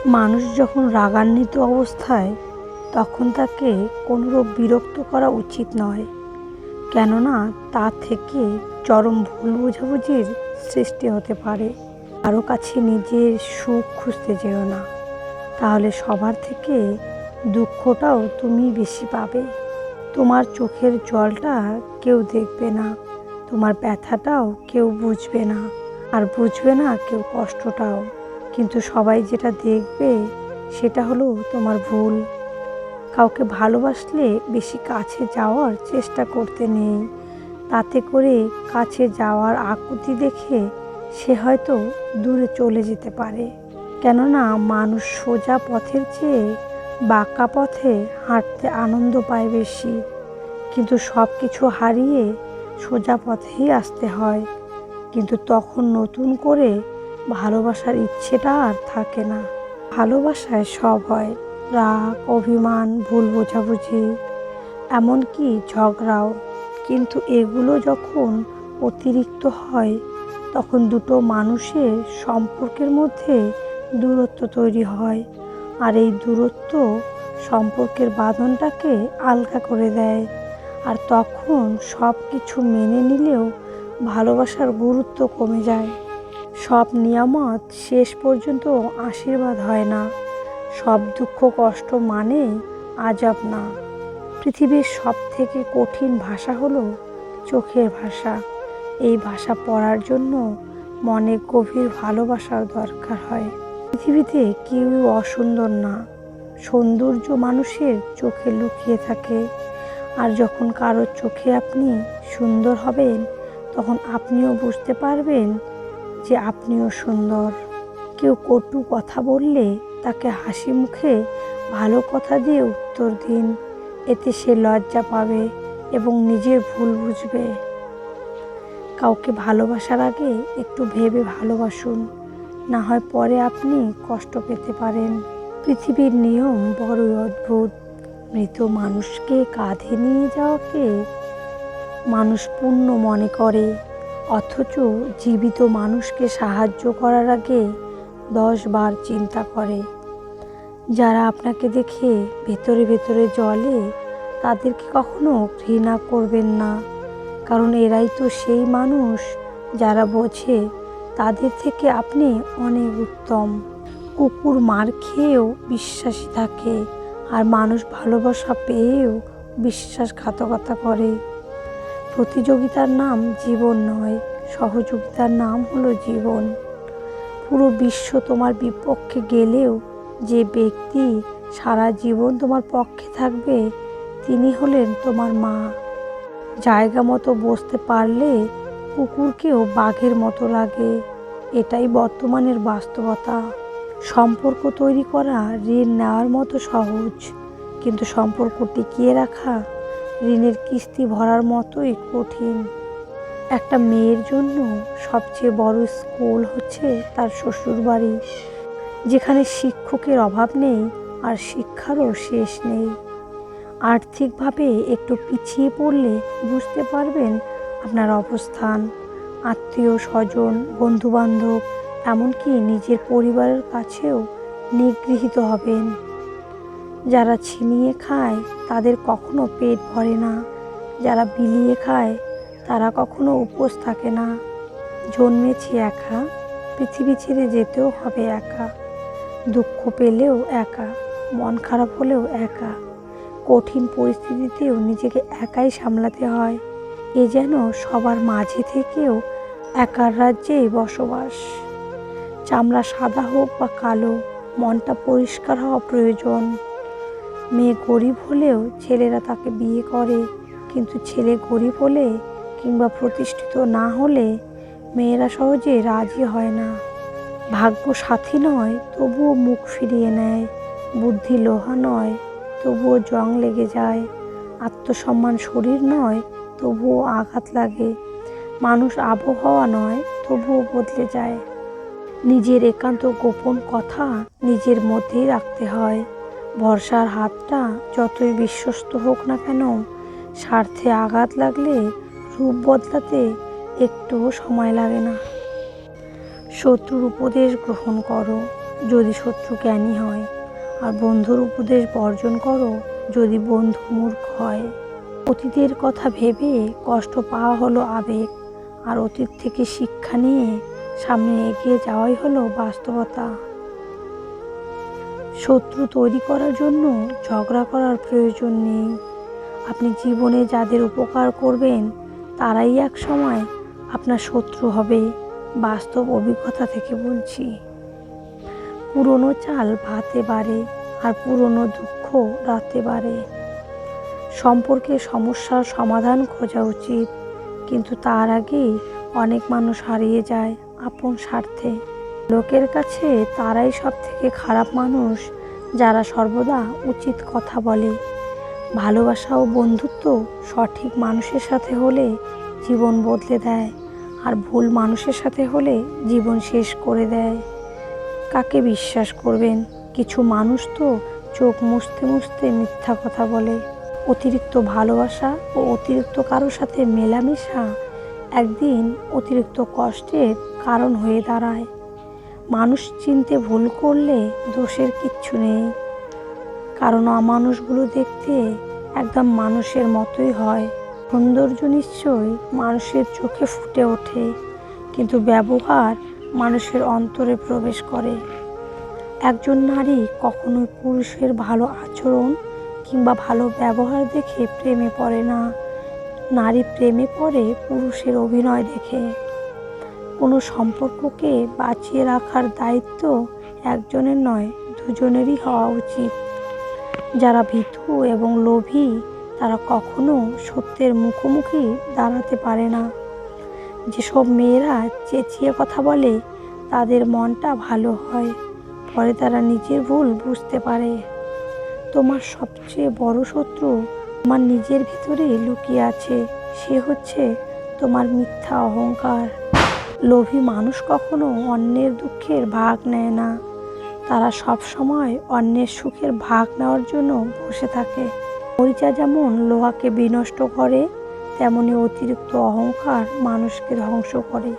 মানুষ যখন রাগান্বিত অবস্থায়, তখন তাকে কোনোরূপ বিরক্ত করা উচিত নয়, কেননা তা থেকে চরম ভুল বোঝাবুঝির সৃষ্টি হতে পারে। কারো কাছে নিজের সুখ খুঁজতে যেও না, তাহলে সবার থেকে দুঃখটাও তুমি বেশি পাবে। তোমার চোখের জলটা কেউ দেখবে না, তোমার ব্যথাটাও কেউ বুঝবে না, আর বুঝবে না কেউ কষ্টটাও। কিন্তু সবাই যেটা দেখবে সেটা হলো তোমার ভুল। কাউকে ভালোবাসলে বেশি কাছে যাওয়ার চেষ্টা করতে নেই, তাতে করে কাছে যাওয়ার আকুতি দেখে সে হয়তো দূরে চলে যেতে পারে। কেননা মানুষ সোজা পথের চেয়ে বাঁকা পথে হাঁটতে আনন্দ পায় বেশি, কিন্তু সব কিছু হারিয়ে সোজা পথেই আসতে হয়। কিন্তু তখন নতুন করে ভালোবাসার ইচ্ছেটা আর থাকে না। ভালোবাসায় সব হয়, রাগ, অভিমান, ভুল বোঝাবুঝি, এমনকি ঝগড়াও। কিন্তু এগুলো যখন অতিরিক্ত হয়, তখন দুটো মানুষের সম্পর্কের মধ্যে দূরত্ব তৈরি হয়, আর এই দূরত্ব সম্পর্কের বাঁধনটাকে আলগা করে দেয়। আর তখন সব কিছু মেনে নিলেও ভালোবাসার গুরুত্ব কমে যায়। সব নিয়ামত শেষ পর্যন্ত আশীর্বাদ হয় না, সব দুঃখ কষ্ট মানে আযাব না। পৃথিবীর সব থেকে কঠিন ভাষা হলো চোখের ভাষা। এই ভাষা পড়ার জন্য মনে গভীর ভালোবাসার দরকার হয়। পৃথিবীতে কেউ অসুন্দর না, সৌন্দর্য মানুষের চোখে লুকিয়ে থাকে। আর যখন কারোর চোখে আপনি সুন্দর হবেন, তখন আপনিও বুঝতে পারবেন যে আপনিও সুন্দর। কেউ কটু কথা বললে তাকে হাসি মুখে ভালো কথা দিয়ে উত্তর দিন, এতে সে লজ্জা পাবে এবং নিজের ভুল বুঝবে। কাউকে ভালোবাসার আগে একটু ভেবে ভালোবাসুন, না হয় পরে আপনি কষ্ট পেতে পারেন। পৃথিবীর নিয়ম বড়ই অদ্ভুত। মৃত মানুষকে কাঁধে নিয়ে যাওয়াকে মানুষ পুণ্য মনে করে, অথচ জীবিত মানুষকে সাহায্য করার আগে 10 বার চিন্তা করে। যারা আপনাকে দেখে ভেতরে ভেতরে জ্বলে, তাদেরকে কখনো ঘৃণা করবেন না, কারণ এরাই তো সেই মানুষ যারা বোঝে তাদের থেকে আপনি অনেক উত্তম। কুকুর মার খেয়েও বিশ্বাসী থাকে, আর মানুষ ভালোবাসা পেয়েও বিশ্বাসঘাতকতা করে। প্রতিযোগিতার নাম জীবন নয়, সহযোগিতার নাম হলো জীবন। পুরো বিশ্ব তোমার বিপক্ষে গেলেও যে ব্যক্তি সারা জীবন তোমার পক্ষে থাকবে, তিনি হলেন তোমার মা। জায়গা মতো বসতে পারলে কুকুরকেও বাঘের মতো লাগে, এটাই বর্তমানের বাস্তবতা। সম্পর্ক তৈরি করা ঋণ নেওয়ার মতো সহজ, কিন্তু সম্পর্ক টিকিয়ে রাখা ঋণের কিস্তি ভরার মতোই কঠিন। একটা মেয়ের জন্য সবচেয়ে বড় স্কুল হচ্ছে তার শ্বশুরবাড়ি, যেখানে শিক্ষকের অভাব নেই আর শিক্ষারও শেষ নেই। আর্থিকভাবে একটু পিছিয়ে পড়লে বুঝতে পারবেন আপনার অবস্থান। আত্মীয় স্বজন, বন্ধুবান্ধব, এমনকি নিজের পরিবারের কাছেও নিগৃহীত হবেন। যারা ছিনিয়ে খায় তাদের কখনো পেট ভরে না, যারা বিলিয়ে খায় তারা কখনো উপোস থাকে না। জন্মেছি একা, পৃথিবী ছেড়ে যেতেও হবে একা। দুঃখ পেলেও একা, মন খারাপ হলেও একা, কঠিন পরিস্থিতিতেও নিজেকে একাই সামলাতে হয়। এ যেন সবার মাঝে থেকেও একার রাজ্যেই বসবাস। চামড়া সাদা হোক বা কালো, মনটা পরিষ্কার হওয়া প্রয়োজন। মেয়ে গরিব হলেও ছেলেরা তাকে বিয়ে করে, কিন্তু ছেলে গরিব হলে কিংবা প্রতিষ্ঠিত না হলে মেয়েরা সহজে রাজি হয় না। ভাগ্য সাথী নয়, তবুও মুখ ফিরিয়ে নেয়। বুদ্ধি লোহা নয়, তবুও জং লেগে যায়। আত্মসম্মান শরীর নয়, তবুও আঘাত লাগে। মানুষ আবহাওয়া নয়, তবুও বদলে যায়। নিজের একান্ত গোপন কথা নিজের মধ্যেই রাখতে হয়। ভরসার হাতটা যতই বিশ্বস্ত হোক না কেন, স্বার্থে আঘাত লাগলে রূপ বদলাতে একটুও সময় লাগে না। শত্রুর উপদেশ গ্রহণ করো, যদি শত্রু জ্ঞানী হয়, আর বন্ধুর উপদেশ বর্জন করো যদি বন্ধু মূর্খ হয়। অতীতের কথা ভেবে কষ্ট পাওয়া হলো আবেগ, আর অতীত থেকে শিক্ষা নিয়ে সামনে এগিয়ে যাওয়াই হলো বাস্তবতা। শত্রু তৈরি করার জন্য ঝগড়া করার প্রয়োজন নেই। আপনি জীবনে যাদের উপকার করবেন তারাই এক সময় আপনার শত্রু হবে। বাস্তব অভিজ্ঞতা থেকে বলছি। পুরনো চাল ভাতে বাড়ে, আর পুরনো দুঃখ রাতে বাড়ে। সম্পর্কে সমস্যার সমাধান খোঁজা উচিত, কিন্তু তার আগেই অনেক মানুষ হারিয়ে যায় আপন স্বার্থে। লোকের কাছে তারাই সব থেকে খারাপ মানুষ যারা সর্বদা উচিত কথা বলে। ভালোবাসা ও বন্ধুত্ব সঠিক মানুষের সাথে হলে জীবন বদলে দেয়, আর ভুল মানুষের সাথে হলে জীবন শেষ করে দেয়। কাকে বিশ্বাস করবেন? কিছু মানুষ তো চোখ মুছতে মুছতে মিথ্যা কথা বলে। অতিরিক্ত ভালোবাসা ও অতিরিক্ত কারোর সাথে মেলামেশা একদিন অতিরিক্ত কষ্টের কারণ হয়ে দাঁড়ায়। মানুষ চিনতে ভুল করলে দোষের কিচ্ছু নেই, কারণ অমানুষগুলো দেখতে একদম মানুষের মতোই হয়। সৌন্দর্য নিশ্চয়ই মানুষের চোখে ফুটে ওঠে, কিন্তু ব্যবহার মানুষের অন্তরে প্রবেশ করে। একজন নারী কখনোই পুরুষের ভালো আচরণ কিংবা ভালো ব্যবহার দেখে প্রেমে পড়ে না। নারী প্রেমে পড়ে পুরুষের অভিনয় দেখে। কোনো সম্পর্ককে বাঁচিয়ে রাখার দায়িত্ব একজনের নয়, দুজনেরই হওয়া উচিত। যারা ভীতু এবং লোভী তারা কখনো সত্যের মুখোমুখি দাঁড়াতে পারে না। যেসব মেয়েরা চেঁচিয়ে কথা বলে তাদের মনটা ভালো হয়, পরে তারা নিজের ভুল বুঝতে পারে। তোমার সবচেয়ে বড় শত্রু তোমার নিজের ভিতরেই লুকিয়ে আছে, সে হচ্ছে তোমার মিথ্যা অহংকার। লোভী মানুষ কখনো অন্যের দুঃখের ভাগ নেয় না, তারা সব সময় অন্যের সুখের ভাগ নেওয়ার জন্য বসে থাকে। মরিচা যেমন লোহাকে বিনষ্ট করে, তেমনি অতিরিক্ত অহংকার মানুষকে ধ্বংস করে।